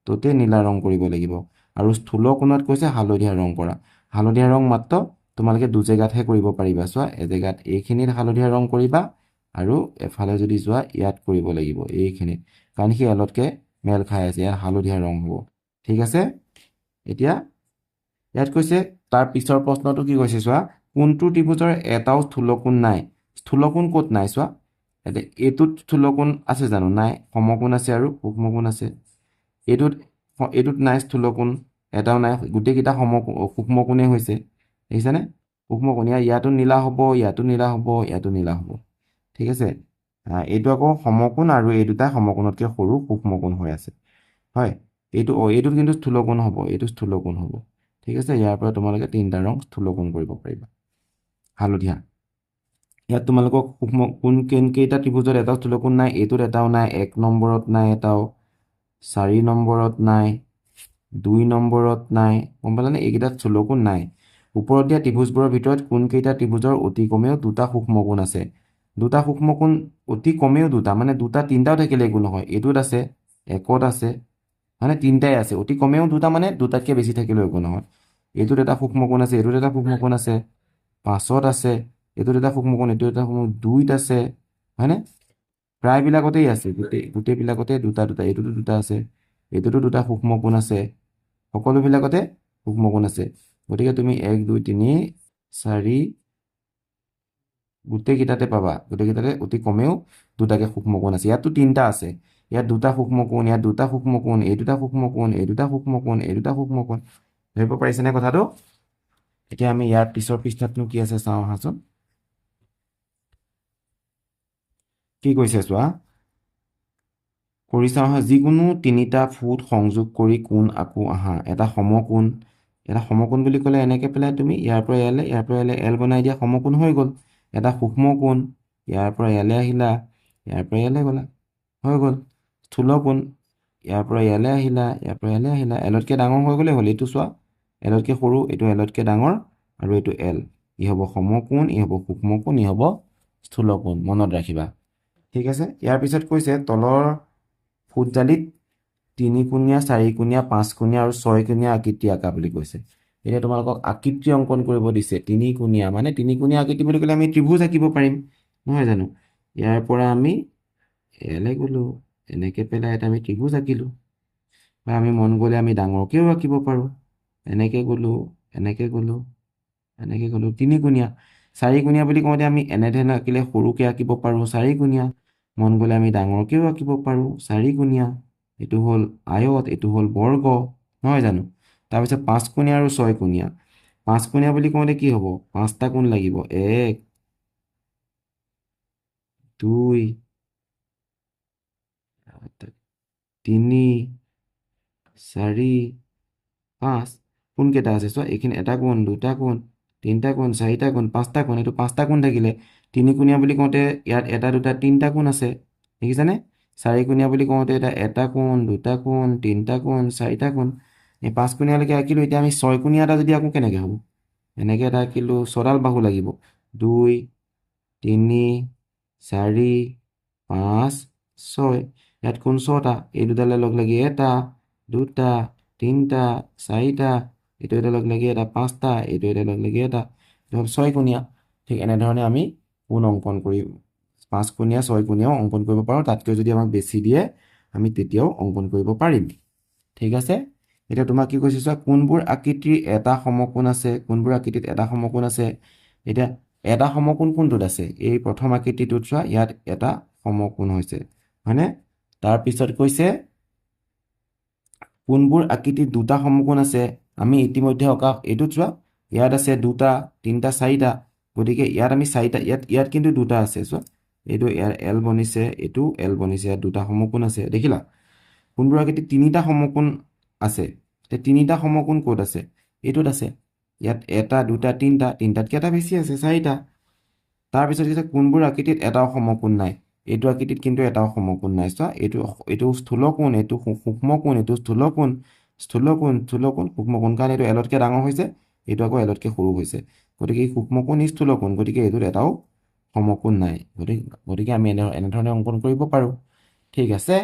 ত'তে নীলা ৰং কৰিব লাগিব। আৰু স্থূলকোণত কৈছে হালধীয়া ৰং কৰা। হালধীয়া ৰং মাত্ৰ তোমালোকে দুজেগাতহে কৰিব পাৰিবা। চোৱা, এজেগাত এইখিনিত হালধীয়া ৰং কৰিবা, আৰু এফালে যদি যোৱা ইয়াত কৰিব লাগিব, এইখিনিত। কাৰণ সি এলতকৈ মেল খাই আছে, ইয়াত হালধীয়া ৰং হ'ব। ঠিক আছে? এতিয়া ইয়াত কৈছে, তাৰ পিছৰ প্ৰশ্নটো কি কৈছে চোৱা, কোনটো ত্ৰিভুজৰ এটাও স্থূলকোণ নাই? স্থূলকোণ ক'ত নাই চোৱা? এতিয়া এইটোত স্থূলকোণ আছে জানো? নাই। সমকোণ আছে আৰু সূক্ষ্মকোণ আছে। এইটোত নাই স্থূলকোণ, এটাও নাই। গোটেইকেইটা সূক্ষ্মকোণেই হৈছে, দেখিছানে? সূক্ষ্মকোণ। ইয়াতো নীলা হ'ব, ইয়াতো নীলা হ'ব, ইয়াতো নীলা হ'ব। ঠিক আছে? এইটো আকৌ সমকোণ, আৰু এই দুটা সমকোণতকৈ সৰু সূক্ষ্মকোণ হৈ আছে, হয়? এইটোত কিন্তু স্থূলকোণ হ'ব, এইটো স্থূলকোণ হ'ব। ঠিক আছে? ইয়াৰ পৰা তোমালোকে তিনিটা ৰং স্থূলকোণ কৰিব পাৰিবা। হালধীয়া। ইয়াত তোমালোকক কেইটা ত্ৰিভুজত এটাও স্থূলকোণ নাই? এইটোত এটাও নাই, 1 নম্বৰত নাই এটাও, 4 নম্বৰত নাই, 2 নম্বৰত নাই। গম পালানে? এইকেইটাত স্থূলকোণ নাই। ওপৰত দিয়া ত্ৰিভুজবোৰৰ ভিতৰত কোনকেইটা ত্ৰিভুজৰ অতি কমেও দুটা সূক্ষ্মকোণ আছে? দুটা সূক্ষ্মকোণ, অতি কমেও দুটা, মানে দুটা তিনিটাও থাকিলে একো নহয়। এইটোত আছে, একত আছে, মানে তিনিটাই আছে। অতি কমেও দুটা মানে দুটাতকৈ বেছি থাকিলেও একো নহয়। এইটোত এটা সূক্ষ্মকোণ আছে, এইটোত এটা সূক্ষ্মকোণ আছে, 5ত আছে, এইটোত এটা সূক্ষ্মকোণ, এইটোত এটা সূক্ষ্মকোণ, 2ত আছে, হয়নে? প্ৰায়বিলাকতেই আছে, গোটেইবিলাকতে দুটা দুটা। এইটোতো দুটা আছে, এইটোতো দুটা সূক্ষ্মকোণ আছে, সকলোবিলাকতে সূক্ষ্মকোণ আছে। গতিকে তুমি 1, 2, 3, 4 গোটেইকেইটাতে পাবা, গোটেইকেইটাতে অতি কমেও দুটাকৈ সূক্ষ্মকোণ আছে। ইয়াততো তিনিটা আছে, ইয়াত দুটা সূক্ষ্মকোণ, ইয়াত দুটা সূক্ষ্মকোণ, এই দুটা সূক্ষ্মকোণ, এই দুটা সূক্ষ্মকোণ, এই দুটা সূক্ষ্মকোণ। ধৰিব পাৰিছেনে কথাটো? এতিয়া আমি ইয়াৰ পিছৰ পৃষ্ঠাতনো কি আছে চাওঁ আহাচোন। কি কৈছে চোৱা, কৰি চাওঁ আহা। যিকোনো তিনিটা ফুট সংযোগ কৰি কোণ আকোঁ আহা। এটা সমকোণ, এটা সমকোণ বুলি ক'লে এনেকৈ পেলাই তুমি ইয়াৰ পৰা ইয়ালৈ, ইয়াৰ পৰা ইয়ালৈ এল বনাই দিয়া, সমকোণ হৈ গ'ল। এটা সূক্ষ্মকোণ, ইয়াৰ পৰা ইয়ালৈ আহিলা, ইয়াৰ পৰা ইয়ালৈ গ'লা, হৈ গ'ল। স্থূলকোণ, ইয়াৰ পৰা ইয়ালৈ আহিলা, ইয়াৰ পৰা ইয়ালৈ আহিলা, এলতকৈ ডাঙৰ হৈ গ'লেই হ'ল। এইটো চোৱা, এলতকৈ সৰু, এইটো এলতকৈ ডাঙৰ, আৰু এইটো এল। ই হ'ব সমকোণ, ই হ'ব সূক্ষ্মকোণ, ই হ'ব স্থূলকোণ। মনত ৰাখিবা। ঠিক আছে? ইয়াৰ পিছত কৈছে, তলৰ ফুটজালিত 3-কোণীয়া, 4-কোণীয়া, 5-কোণীয়া আৰু 6-কোণীয়া আকৃতি আঁকা বুলি কৈছে। এতিয়া তোমালোকক আকৃতি অংকন কৰিব দিছে। 3-কোণীয়া, মানে 3-কোণীয়া আকৃতি বুলি ক'লে আমি ত্ৰিভুজ আঁকিব পাৰিম, নহয় জানো? ইয়াৰ পৰা আমি ইয়ালৈ গ'লোঁ, এনেকৈ পেলাই এটা আমি ত্ৰিভুজ আঁকিলোঁ। বা আমি মন গ'লে আমি ডাঙৰকৈও আঁকিব পাৰোঁ। এনেকৈ গ'লোঁ, এনেকৈ গ'লোঁ, এনেকৈ গ'লোঁ। তিনিকোণীয়া, চাৰিকোণীয়া বুলি কওঁতে আমি এনেধৰণে আঁকিলে সৰুকৈ আঁকিব পাৰোঁ চাৰিকোণীয়া, মন গ'লে আমি ডাঙৰকৈও আঁকিব পাৰোঁ চাৰিকোণীয়া। এইটো হ'ল আয়ত, এইটো হ'ল বৰ্গ, নহয় জানো? তাৰপিছত পাঁচকোণীয়া আৰু ছয়কোণীয়া। পাঁচকোণীয়া বুলি কওঁতে কি হ'ব? পাঁচটা কোণ লাগিব, 1 2 3 4 5। কোণ কেইটা আছে চোৱা, এইখিনি এটা কোণ, দুটা কোণ, তিনিটা কোণ, চাৰিটা কোণ, পাঁচটা কোণ। এইটো পাঁচটা কোণ থাকিলে। তিনিকোণীয়া বুলি কওঁতে ইয়াত এটা দুটা তিনিটা কোণ আছে, দেখিছানে? চাৰিকোণীয়া বুলি কওঁতে এটা কোণ, দুটা কোণ, তিনিটা কোণ, চাৰিটা কোণ। এই পাঁচকোণীয়ালৈকে আঁকিলোঁ। এতিয়া আমি ছয়কোণীয়া এটা যদি আঁকো কেনেকৈ হ'ব? এনেকৈ এটা আঁকিলোঁ, ছডাল বাহু লাগিব, 2 3 4 5 6। ইয়াত কোণ ছটা, এই দুটালে লগ লাগি এটা, দুটা, তিনিটা, চাৰিটা, এইটো এটা লগ লাগি এটা, পাঁচটা, এইটো এটা লগ লাগি এটা, এইটো হ'ল ছয়কোণীয়া। ঠিক এনেধৰণে আমি কোণ অংকন কৰি পাঁচকোণীয়া ছয়কোণীয়াও অংকন কৰিব পাৰোঁ। তাতকৈ যদি আমাক বেছি দিয়ে আমি তেতিয়াও অংকন কৰিব পাৰিম। ঠিক আছে? এতিয়া তোমাক কি কৈছে চোৱা, কোনবোৰ আকৃতিৰ এটা সমকোণ আছে, কোনবোৰ আকৃতিত এটা সমকোণ আছে। এতিয়া এটা সমকোণ কোনটোত আছে? এই প্ৰথম আকৃতিটোত চোৱা, ইয়াত এটা সমকোণ হৈছে, হয়নে? তাৰপিছত কৈছে কোনবোৰ আকৃতিত দুটা সমকোণ আছে। আমি ইতিমধ্যে অঁকা এইটোত চোৱা, ইয়াত আছে দুটা, তিনিটা, চাৰিটা। গতিকে ইয়াত আমি চাৰিটা, ইয়াত কিন্তু দুটা আছে চোৱা, এইটো ইয়াৰ এল বনিছে, এইটো এল বনিছে, ইয়াত দুটা সমকোণ আছে, দেখিলা? কোনবোৰ আকৃতিত তিনিটা সমকোণ আছে? তিনিটা সমকোণ ক'ত আছে? এইটোত আছে। ইয়াত এটা, দুটা, তিনিটা, তিনিটাতকৈ এটা বেছি আছে, চাৰিটা। তাৰপিছত কৈছে কোনবোৰ আকৃতিত এটাও সমকোণ নাই? এইটো আকৃতিত কিন্তু এটাও সমকোণ নাই। চোৱা, এইটো স্থূলকোণ, এইটো সূক্ষ্মকোণ, এইটো স্থূলকোণ, স্থূলকোণ, স্থূলকোণ, সূক্ষ্মকোণ, কাৰণ এইটো এলতকৈ ডাঙৰ হৈছে, এইটো আকৌ এলতকৈ সৰু হৈছে। গতিকে এই সূক্ষ্মকোণ, এই স্থূলকোণ, গতিকে এইটোত এটাও সমকোণ নাই। গতিকে আমি এনেধৰণে অংকন কৰিব পাৰোঁ। ঠিক আছে?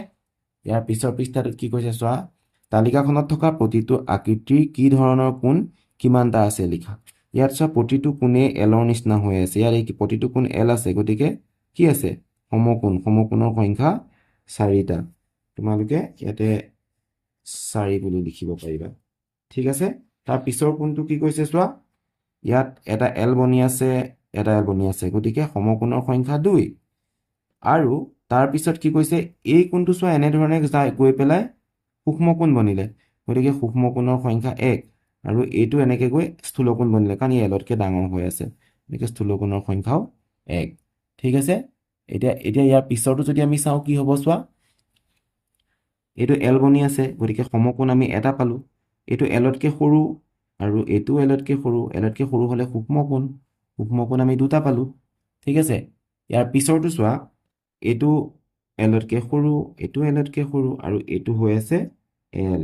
ইয়াৰ পিছৰ পৃষ্ঠাটোত কি কৈছে চোৱা, তালিকাখনত থকা প্ৰতিটো আকৃতিৰ কি ধৰণৰ কোণ কিমানটা আছে লিখা। ইয়াত চোৱা, প্ৰতিটো কোণেই এলৰ নিচিনা হৈ আছে। ইয়াত এই প্ৰতিটো কোণ এল আছে, গতিকে কি আছে? সমকোণ। সমকোণৰ সংখ্যা 4টা। তোমালোকে ইয়াতে 4 বুলি লিখিব পাৰিবা। ঠিক আছে? তাৰ পিছৰ কোণটো কি কৈছে চোৱা, ইয়াত এটা এল বনি আছে, এটা এল বনি আছে, গতিকে সমকোণৰ সংখ্যা 2। আৰু তাৰপিছত কি কৈছে, এই কোণটো চোৱা, এনেধৰণে গৈ পেলাই সূক্ষ্মকোণ বনিলে, গতিকে সূক্ষ্মকোণৰ সংখ্যা 1। আৰু এইটো এনেকৈ গৈ স্থূলকোণ বনিলে, কাৰণ ই এলতকৈ ডাঙৰ হৈ আছে, গতিকে স্থূলকোণৰ সংখ্যাও 1। ঠিক আছে? এতিয়া ইয়াৰ পিছৰটো যদি আমি চাওঁ, কি হ'ব চোৱা, এইটো এল বনি আছে, গতিকে সমকোণ আমি এটা পালোঁ। এইটো এলতকৈ সৰু আৰু এইটো এলতকৈ সৰু, এলতকৈ সৰু হ'লে সূক্ষ্মকোণ, সূক্ষ্মকোণ আমি দুটা পালোঁ। ঠিক আছে? ইয়াৰ পিছৰটো চোৱা, এইটো এলতকৈ সৰু, এইটো এলতকৈ সৰু, আৰু এইটো হৈ আছে এল,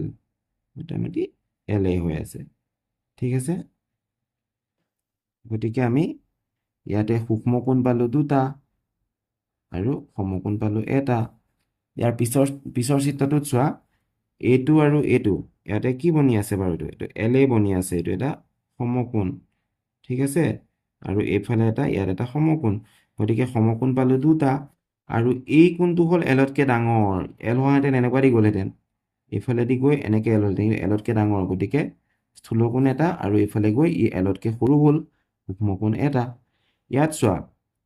মোটামুটি এল এ হৈ আছে। ঠিক আছে? গতিকে আমি ইয়াতে সূক্ষ্মকোণ পালোঁ দুটা আৰু সমকোণ পালোঁ এটা। ইয়াৰ পিছৰ চিত্ৰটোত চোৱা, এইটো আৰু এইটো ইয়াতে কি বনি আছে বাৰু? এইটো এল এ বনি আছে, এইটো এটা সমকোণ। ঠিক আছে? আৰু এইফালে ইয়াত এটা সমকোণ, গতিকে সমকোণ পালোঁ দুটা। আৰু এই কোণটো হ'ল এলতকৈ ডাঙৰ, এল হোৱাহেঁতেন এনেকুৱা দি গ'লহেঁতেন, এইফালেদি গৈ এনেকৈ এল হ'লহেঁতেন, কিন্তু এলতকৈ ডাঙৰ, গতিকে স্থূলকোণ এটা, আৰু এইফালে গৈ ই এলতকৈ সৰু হ'ল, সূক্ষ্মকোণ এটা। ইয়াত চোৱা,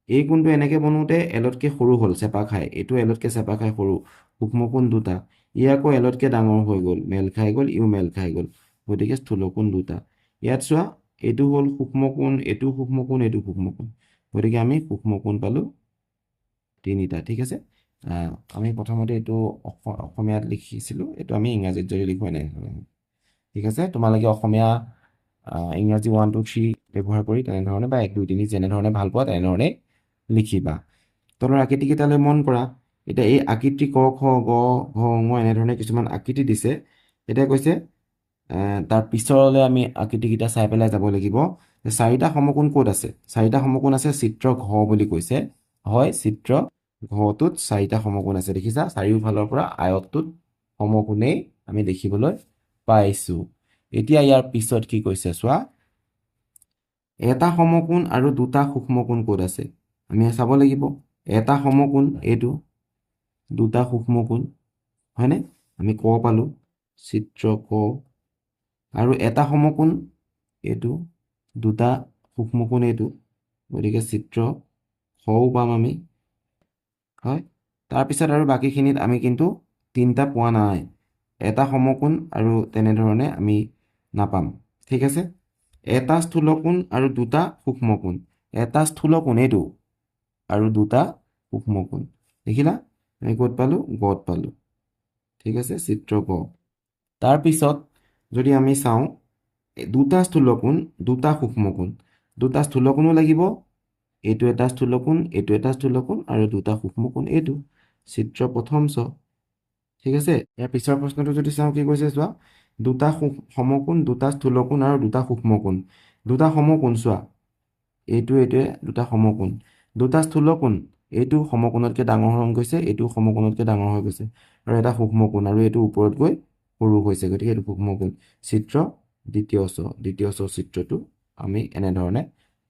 এই কোণটো এনেকৈ বনোতে এলতকৈ সৰু হ'ল, চেপা খাই, এইটো এলতকৈ চেপা খাই সৰু, সূক্ষ্মকোণ দুটা। ই আকৌ এলতকৈ ডাঙৰ হৈ গ'ল, মেল খাই গ'ল, ইও মেল খাই গ'ল, গতিকে স্থূলকোণ দুটা। ইয়াত চোৱা, এইটো হ'ল সূক্ষ্মকোণ, এইটো সূক্ষ্মকোণ, এইটো সূক্ষ্মকোণ, গতিকে আমি সূক্ষ্মকোণ পালোঁ 3টা। ঠিক আছে? আমি প্ৰথমতে এইটো অসমীয়াত লিখিছিলোঁ, এইটো আমি ইংৰাজীত যদি লিখোঁ এনেধৰণে। ঠিক আছে? তোমালোকে অসমীয়া ইংৰাজী 1 2 3 ব্যৱহাৰ কৰি তেনেধৰণে, বা 1 2 3 যেনেধৰণে ভাল পোৱা তেনেধৰণে লিখিবা। তলৰ আকৃতিকেইটালৈ মন কৰা। এতিয়া এই আকৃতি ক খ গ ঘ ঙ এনেধৰণে কিছুমান আকৃতি দিছে। এতিয়া কৈছে তাৰ পিছলৈ আমি আকৃতিকেইটা চাই পেলাই যাব লাগিব। 4টা সমকোণ ক'ত আছে? 4টা সমকোণ আছে চিত্ৰ ঘ বুলি কৈছে। হয়, চিত্ৰ ঘটোত 4টা সমকোণ আছে, দেখিছা? চাৰিওফালৰ পৰা আয়তটোত সমকোণেই আমি দেখিবলৈ পাইছোঁ। এতিয়া ইয়াৰ পিছত কি কৈছে চোৱা, এটা সমকোণ আৰু দুটা সূক্ষ্মকোণ ক'ত আছে? আমি চাব লাগিব। এটা সমকোণ এইটো, দুটা সূক্ষ্মকোণ, হয়নে? আমি ক পালোঁ, চিত্ৰ ক। আৰু এটা সমকোণ এইটো দুটা সূক্ষ্ম কোণ এইটো, গতিকে চিত্ৰ খও পাম আমি, হয়। তাৰপিছত আৰু বাকীখিনিত আমি কিন্তু তিনিটা পোৱা নাই, এটা সমকোণ আৰু তেনেধৰণে আমি নাপাম, ঠিক আছে। এটা স্থূলকোণ আৰু দুটা সূক্ষ্মকোণ, এটা স্থূলকোণ এইটো আৰু দুটা সূক্ষ্মকোণ, দেখিলা আমি ক'ত পালোঁ, গত পালোঁ, ঠিক আছে, চিত্ৰ গ। তাৰপিছত যদি আমি চাওঁ দুটা স্থূলকোণ দুটা সূক্ষ্মকোণ, দুটা স্থূলকোণো লাগিব, এইটো এটা স্থূলকোণ এইটো এটা স্থূলকোণ আৰু দুটা সূক্ষ্মকোণ এইটো, চিত্ৰ প্ৰথম চ, ঠিক আছে। ইয়াৰ পিছৰ প্ৰশ্নটো যদি চাওঁ কি কৈছে চোৱা, দুটা সমকোণ দুটা স্থূলকোণ আৰু দুটা সূক্ষ্মকোণ, দুটা সমকোণ চোৱা, এইটোৱে দুটা সমকোণ, দুটা স্থূলকোণ, এইটো সমকোণতকৈ ডাঙৰ হৈ গৈছে এইটো সমকোণতকৈ ডাঙৰ হৈ গৈছে, আৰু এটা সূক্ষ্মকোণ আৰু এইটো ওপৰত গৈ সৰু হৈছে, গতিকে এইটো সূক্ষ্মকোণ, চিত্ৰ দ্বিতীয় চ চিত্ৰটো আমি এনেধৰণে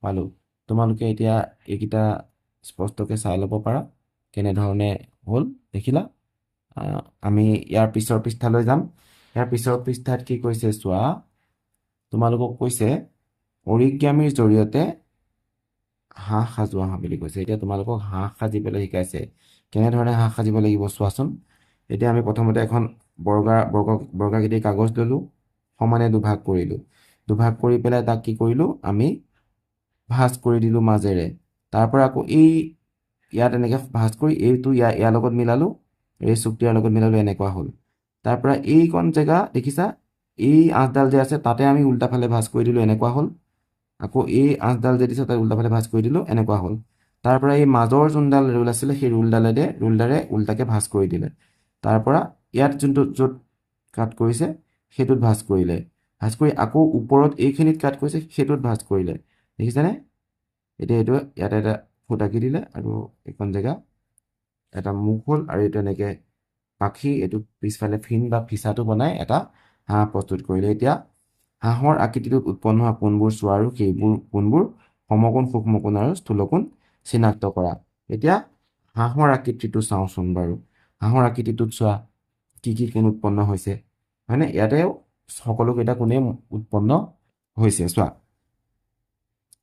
পালোঁ। তোমালোকে এতিয়া এইকেইটা স্পষ্টকৈ চাই ল'ব পাৰা কেনেধৰণে হ'ল, দেখিলা। আমি ইয়াৰ পিছৰ পৃষ্ঠালৈ যাম। ইয়াৰ পিছৰ পৃষ্ঠাত কি কৈছে চোৱা, তোমালোকক কৈছে অৰিগামীৰ জৰিয়তে হাঁহ সাজোৱা বুলি কৈছে। এতিয়া তোমালোকক হাঁহ সাজিবলৈ শিকাইছে, কেনেধৰণে হাঁহ সাজিব লাগিব চোৱাচোন। এতিয়া আমি প্ৰথমতে এখন বৰ্গাকৃতিৰ কাগজ ল'লোঁ, সমানে দুভাগ কৰিলোঁ, দুভাগ কৰি পেলাই তাক কি কৰিলোঁ, আমি ভাঁজ কৰি দিলোঁ মাজেৰে। তাৰ পৰা আকৌ ইয়াত এনেকৈ ভাঁজ কৰি এইটো ইয়াৰ লগত মিলালোঁ, এই চুকটো ইয়াৰ লগত মিলালোঁ, এনেকুৱা হ'ল। তাৰ পৰা এইকণ জেগা দেখিছা, এই আঁচডাল যে আছে তাতে আমি উল্টা ফালে ভাঁজ কৰি দিলোঁ, এনেকুৱা হ'ল। আকৌ এই আঁচডাল যে দিছে তাত উল্টা ফালে ভাঁজ কৰি দিলোঁ, এনেকুৱা হ'ল। তাৰ পৰা এই মাজৰ যোনডাল ৰুল আছিলে সেই ৰুলডাৰে উল্টাকৈ ভাঁজ কৰি দিলে। তাৰ পৰা ইয়াত যোনটো য'ত কাট কৰিছে সেইটোত ভাঁজ কৰিলে, ভাঁজ কৰি আকৌ ওপৰত এইখিনিত কাট কৰিছে সেইটোত ভাঁজ কৰিলে, দেখিছেনে। এতিয়া এইটো ইয়াত এটা ফুট আঁকি দিলে আৰু এইখন জেগা এটা মুখ হ'ল, আৰু এইটো এনেকৈ পাখি, এইটো পিছফালে ফিন বা ফিচাটো বনাই এটা হাঁহ প্ৰস্তুত কৰিলে। এতিয়া হাঁহৰ আকৃতিটোত উৎপন্ন হোৱা কোণবোৰ চোৱা আৰু সেইবোৰ কোণবোৰ সমকোণ সূক্ষ্মকোণ আৰু স্থূলকোণ চিনাক্ত কৰা। এতিয়া হাঁহৰ আকৃতিটো চাওঁচোন বাৰু, হাঁহৰ আকৃতিটোত চোৱা কি কি কোণ উৎপন্ন হৈছে, হয়নে, ইয়াতে সকলোকেইটা কোণেই উৎপন্ন হৈছে। চোৱা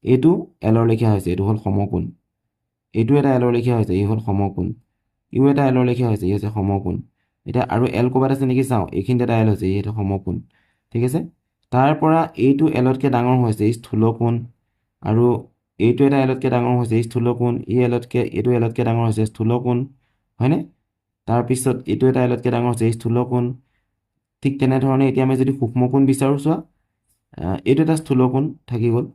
এইটো এলৰ লেখীয়া হৈছে, এইটো হ'ল সমকোণ, এইটো এটা এলৰ লেখীয়া হৈছে, এই হ'ল সমকোণ, ইও এটা এলৰ লেখীয়া হৈছে, ই হৈছে সমকোণ। এতিয়া আৰু এল ক'ৰবাত আছে নেকি চাওঁ, এইখিনিত এটা এল হৈছে, এইটো সমকোণ, ঠিক আছে। তাৰ পৰা এইটো এলতকৈ ডাঙৰ হৈছে, এই স্থূলকোণ, আৰু এইটো এটা এলতকৈ ডাঙৰ হৈছে, এই স্থূলকোণ, এইটো এলতকৈ ডাঙৰ হৈছে, স্থূলকোণ, হয়নে। তাৰপিছত এইটো এটা এলতকৈ ডাঙৰ হৈছে, এই স্থূলকোণ। ঠিক তেনেধৰণে এতিয়া আমি যদি সূক্ষ্মকোণ বিচাৰোঁ চোৱা, এইটো এটা স্থূলকোণ থাকি গ'ল,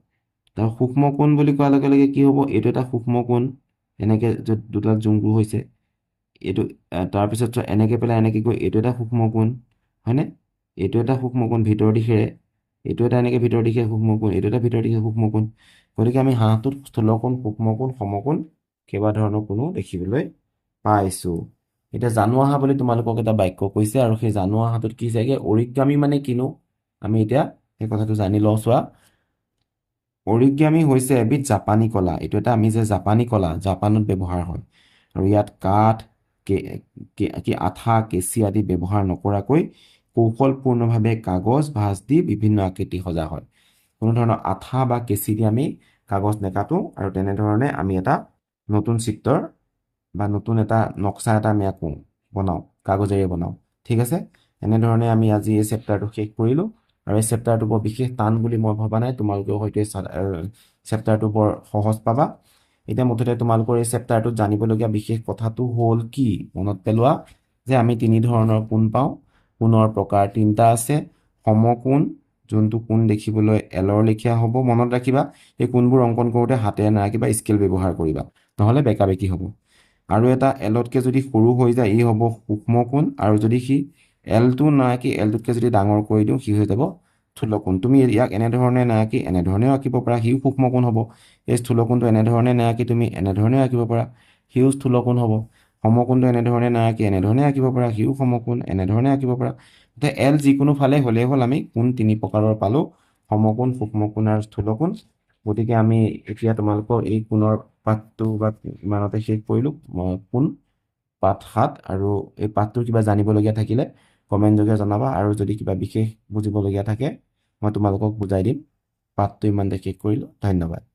তাৰ সূক্ষ্মকোণ বুলি কোৱাৰ লগে লগে কি হ'ব, এইটো এটা সূক্ষ্মকোণ, এনেকৈ য'ত দুটা জোংটো হৈছে, এইটো তাৰপিছত চোৱা এনেকৈ পেলাই এনেকৈ গৈ এইটো এটা সূক্ষ্মকোণ, হয়নে, এইটো এটা সূক্ষ্মকোণ ভিতৰৰ দিশেৰে, এইটো এটা এনেকৈ ভিতৰৰ দিশে সূক্ষ্মকোণ, এইটো এটা ভিতৰৰ দিশে সূক্ষ্মকোণ। গতিকে আমি হাঁহটোত স্থূলকোণ সূক্ষ্মকোণ সমকোণ কেইবাধৰণৰ কোণো দেখিবলৈ পাইছোঁ। এতিয়া জানো আহা বুলি তোমালোকক এটা বাক্য কৈছে, আৰু সেই জানো আহাটোত কি চাগে, অৰিগামী মানে কিনো আমি এতিয়া সেই কথাটো জানি লওঁ। চোৱা, অৰিগামী হৈছে এবিধ জাপানী কলা, এইটো এটা আমি যে জাপানী কলা, জাপানত ব্যৱহাৰ হয়, আৰু ইয়াত কাঠ, আঠা, কেঁচি আদি ব্যৱহাৰ নকৰাকৈ কৌশলপূৰ্ণভাৱে কাগজ ভাঁজ দি বিভিন্ন আকৃতি সজা হয়। কোনো ধৰণৰ আঠা বা কেঁচি দি আমি কাগজ নেকাটো, আৰু তেনেধৰণে আমি এটা নতুন চিত্ৰৰ বা নতুন এটা নক্সা এটা আমি আঁকো, বনাওঁ, কাগজেৰে বনাওঁ, ঠিক আছে। এনেধৰণে আমি আজি এই চেপ্টাৰটো শেষ কৰিলোঁ, আৰু এই চেপ্টাৰটো বৰ বিশেষ টান বুলি মই ভবা নাই, তোমালোকেও হয়তো এই চেপ্টাৰটো বৰ সহজ পাবা। এতিয়া মুঠতে তোমালোকৰ এই চেপ্টাৰটোত জানিবলগীয়া বিশেষ কথাটো হ'ল কি, মনত পেলোৱা যে আমি তিনি ধৰণৰ কোণ পাওঁ, কোণৰ প্ৰকাৰ তিনিটা আছে। সমকোণ, যোনটো কোণ দেখিবলৈ এলৰ লেখীয়া হ'ব, মনত ৰাখিবা এই কোণবোৰ অংকন কৰোঁতে হাতেৰে নাৰাখিবা, স্কেল ব্যৱহাৰ কৰিবা, নহ'লে বেকা বেকি হ'ব। আৰু এটা এলতকৈ যদি সৰু হৈ যায় ই হ'ব সূক্ষ্মকোণ, আৰু যদি সি এলটো নাৰাখি এলটোতকৈ যদি ডাঙৰ কৰি দিওঁ সি হৈ যাব স্থূলকোণ। তুমি ইয়াক এনেধৰণে নাৰাখি এনেধৰণেও আঁকিব পাৰা, সিও সূক্ষ্মকোণ হ'ব। এই স্থূলকোণটো এনেধৰণে নাৰাখি তুমি এনেধৰণেও আঁকিব পাৰা, সিও স্থূলকোণ হ'ব। সমকোণটো এনেধৰণে নাৰাখি এনেধৰণে আঁকিব পাৰা, সিও সমকোণ, এনেধৰণে আঁকিব পাৰা। এতিয়া এল যিকোনো ফালে হ'লেই হ'ল, আমি কোণ তিনি প্ৰকাৰৰ পালোঁ, সমকোণ, সূক্ষ্মকোণ আৰু স্থূলকোণ। গতিকে আমি এতিয়া তোমালোকৰ এই কোণৰ পাঠটো বা ইমানতে শেষ কৰিলোঁ, কোণ পাঠ 7, আৰু এই পাঠটোৰ কিবা জানিবলগীয়া থাকিলে কমেণ্ট যোগে জনাবা, আৰু যদি কিবা বিশেষ বুজিবলগীয়া থাকে মই তোমালোকক বুজাই দিম। পাঠটো ইমানতে শেষ কৰিলোঁ ধন্যবাদ